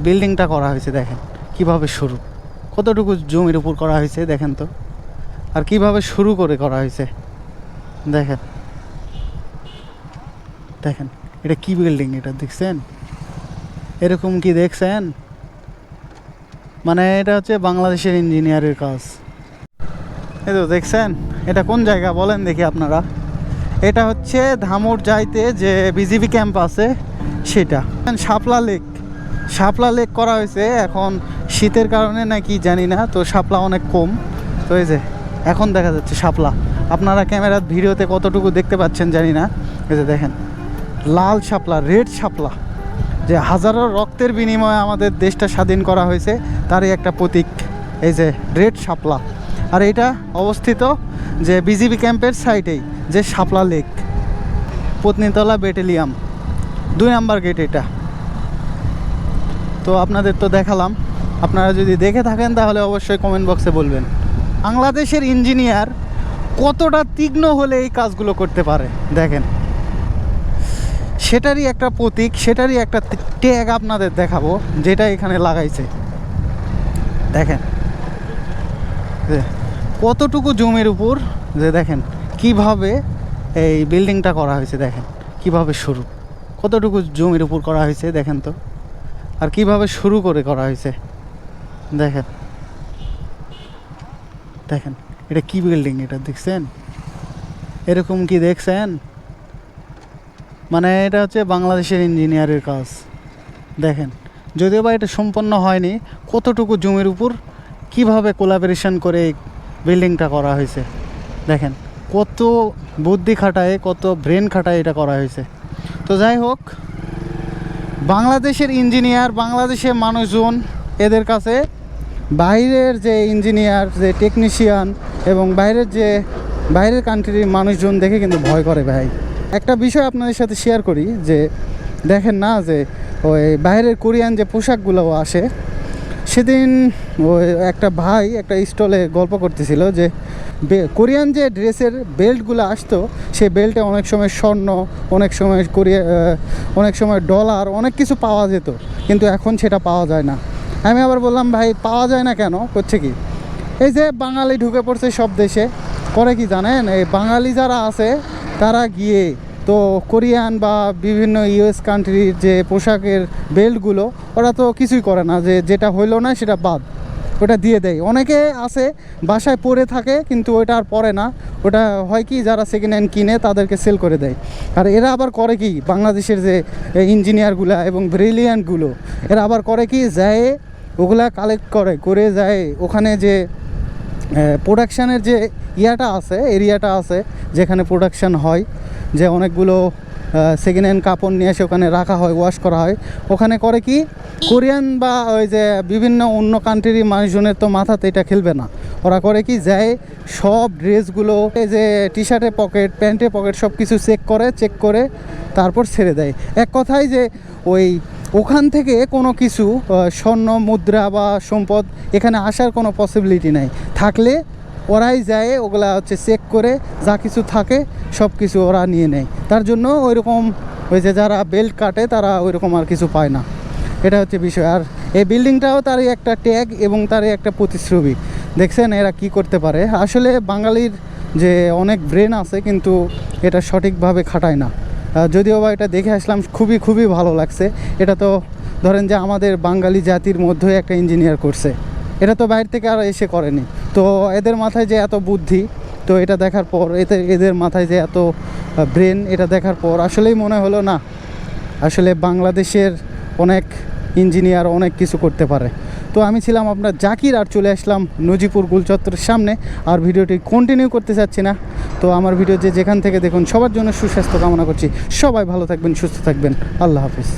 বিল্ডিংটা করা হয়েছে দেখেন কিভাবে শুরু, কতটুকু জমির উপর করা হয়েছে দেখেন তো, আর কিভাবে শুরু করে করা হয়েছে দেখেন। দেখেন এটা কি বিল্ডিং, এটা দেখছেন? এরকম কি দেখছেন? মানে এটা হচ্ছে বাংলাদেশের ইঞ্জিনিয়ারের কাজ। এই তো দেখছেন, এটা কোন জায়গা বলেন দেখি আপনারা? এটা হচ্ছে ধামুর যাইতে যে বিজিবি ক্যাম্প আছে সেটা, শাপলা লেক করা হয়েছে। এখন শীতের কারণে নাকি জানি না, তো শাপলা অনেক কম। তো এই যে এখন দেখা যাচ্ছে শাপলা, আপনারা ক্যামেরার ভিডিওতে কতটুকু দেখতে পাচ্ছেন জানি না। এই যে দেখেন লাল শাপলা, রেড শাপলা, যে হাজারো রক্তের বিনিময়ে আমাদের দেশটা স্বাধীন করা হয়েছে তারই একটা প্রতীক। এই যে রেড শাপলা, আর এটা অবস্থিত যে বিজিবি ক্যাম্পের সাইডেই, যে শাপলা লেক, পত্নীতলা ব্যাটালিয়াম 2 নম্বর গেট এটা। তো আপনাদের তো দেখালাম, আপনারা যদি দেখে থাকেন তাহলে অবশ্যই কমেন্ট বক্সে বলবেন বাংলাদেশের ইঞ্জিনিয়ার কতটা তীক্ষ্ণ হলে এই কাজগুলো করতে পারে। দেখেন সেটারই একটা প্রতীক, সেটারই একটা ট্যাগ আপনাদের দেখাবো, যেটা এখানে লাগাইছে। দেখেন কতটুকু জমির উপর, যে দেখেন কিভাবে এই বিল্ডিংটা করা হয়েছে, দেখেন কিভাবে শুরু, কতটুকু জমির উপর করা হয়েছে দেখেন তো, আর কিভাবে শুরু করে করা হয়েছে দেখেন। দেখেন এটা কি বিল্ডিং, এটা দেখছেন? এরকম কি দেখছেন? মানে এটা হচ্ছে বাংলাদেশের ইঞ্জিনিয়ারের কাজ। দেখেন যদিও বা এটা সম্পন্ন হয়নি, কতটুকু জমির উপর কিভাবে কোলাবোরেশন করে বিল্ডিংটা করা হয়েছে। দেখেন কত বুদ্ধি খাটায়, কত ব্রেন খাটায় এটা করা হয়েছে। তো যাই হোক, বাংলাদেশের ইঞ্জিনিয়ার, বাংলাদেশের মানুষজন, এদের কাছে বাইরের যে ইঞ্জিনিয়ার, যে টেকনিশিয়ান এবং বাইরের কান্ট্রির মানুষজন দেখে কিন্তু ভয় করে। ভাই একটা বিষয় আপনাদের সাথে শেয়ার করি, যে দেখেন না যে ওই বাইরের কোরিয়ান যে পোশাকগুলো আসে, সেদিন ওই একটা ভাই একটা স্টলে গল্প করতেছিল যে কোরিয়ান যে ড্রেসের বেল্টগুলো আসতো, সেই বেল্টে অনেক সময় স্বর্ণ, অনেক সময় ডলার, অনেক কিছু পাওয়া যেত, কিন্তু এখন সেটা পাওয়া যায় না। আমি আবার বললাম ভাই পাওয়া যায় না কেন? করছে কি, এই যে বাঙালি ঢুকে পড়ছে সব দেশে, করে কি জানেন? এই বাঙালি যারা আছে তারা গিয়ে তো কোরিয়ান বা বিভিন্ন ইউএস কান্ট্রির যে পোশাকের বেল্টগুলো, ওরা তো কিছুই করে না, যে যেটা হইলো না সেটা বাদ, ওটা দিয়ে দেয়। অনেকে আছে বাসায় পরে থাকে কিন্তু ওইটা আর পরে না, ওটা হয় কি যারা সেকেন্ড হ্যান্ড কিনে তাদেরকে সেল করে দেয়। আর এরা আবার করে কি, বাংলাদেশের যে ইঞ্জিনিয়ারগুলো এবং ব্রিলিয়ান্টগুলো, এরা আবার করে কি, যায় ওগুলা কালেক্ট করে যায় ওখানে যে প্রোডাকশানের যে এরিয়াটা আছে যেখানে প্রোডাকশান হয়, যে অনেকগুলো সেকেন্ড হ্যান্ড কাপড় নিয়ে এসে ওখানে রাখা হয়, ওয়াশ করা হয়। ওখানে করে কি, কোরিয়ান বা ওই যে বিভিন্ন অন্য কান্ট্রির মানুষজনের তো মাথাতে এটা খেলবে না, ওরা করে কি, যায় সব ড্রেসগুলো, এই যে টি শার্টের পকেট, প্যান্টের পকেট, সব কিছু চেক করে তারপর ছেড়ে দেয়। এক কথায় যে ওখান থেকে কোনো কিছু স্বর্ণ মুদ্রা বা সম্পদ এখানে আসার কোনো পসিবিলিটি নাই। থাকলে ওরাই যায় ওগুলা হচ্ছে চেক করে, যা কিছু থাকে সব কিছু ওরা নিয়ে নেয়। তার জন্য ওইরকম ওই যে যারা বেল্ট কাটে তারা ওইরকম আর কিছু পায় না, এটা হচ্ছে বিষয়। আর এই বিল্ডিংটাও তারই একটা ট্যাগ এবং তারই একটা প্রতিচ্ছবি। দেখছেন এরা কি করতে পারে। আসলে বাঙালির যে অনেক ব্রেন আছে, কিন্তু এটা সঠিকভাবে খাটায় না। যদিও বা এটা দেখে আসলাম, খুবই ভালো লাগছে। এটা তো ধরেন যে আমাদের বাঙালি জাতির মধ্যে একটা ইঞ্জিনিয়ার করছে, এটা তো বাইরে থেকে আর এসে করেনি। তো এদের মাথায় যে এত বুদ্ধি, তো এটা দেখার পর এদের মাথায় যে এত ব্রেন, এটা দেখার পর আসলেই মনে হলো না, আসলে বাংলাদেশের অনেক ইঞ্জিনিয়ার অনেক কিছু করতে পারে। তো আমি ছিলাম আপনার জাকির, আর চলে আসলাম নজিপুর গুলচত্বরের সামনে, আর ভিডিওটি কন্টিনিউ করতে চাচ্ছি না। তো আমার ভিডিও যেখান থেকে দেখুন, সবার জন্য সুস্বাস্থ্য কামনা করছি। সবাই ভালো থাকবেন, সুস্থ থাকবেন। আল্লাহ হাফিজ।